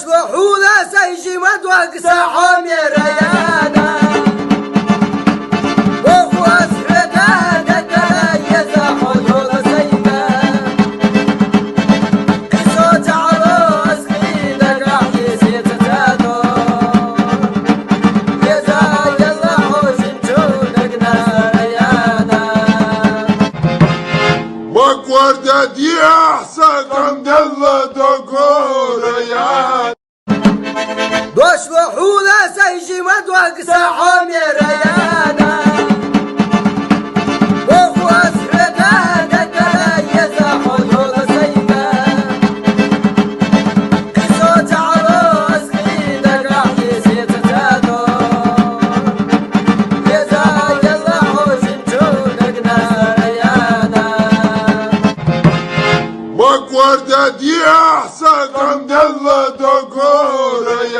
واشلحوا ذا سيجي مدوق ساحهم يا ريانا وهو اسعدا تتليز حدود سيدا صوت عروس خيدك راح يزيد تادو يزا يلا حوش نجودك ريانا وردة دي احسن عند الله دقور يا واشلحوا ذا سيجي مدوق ساحهم يا ريانا وهو اسعدا تتليز حدود سيدا صوت عروس خيدك راح يزيد تادو يزا يلا حوش نجودك ريانا وردة دي احسن عند الله دقور يا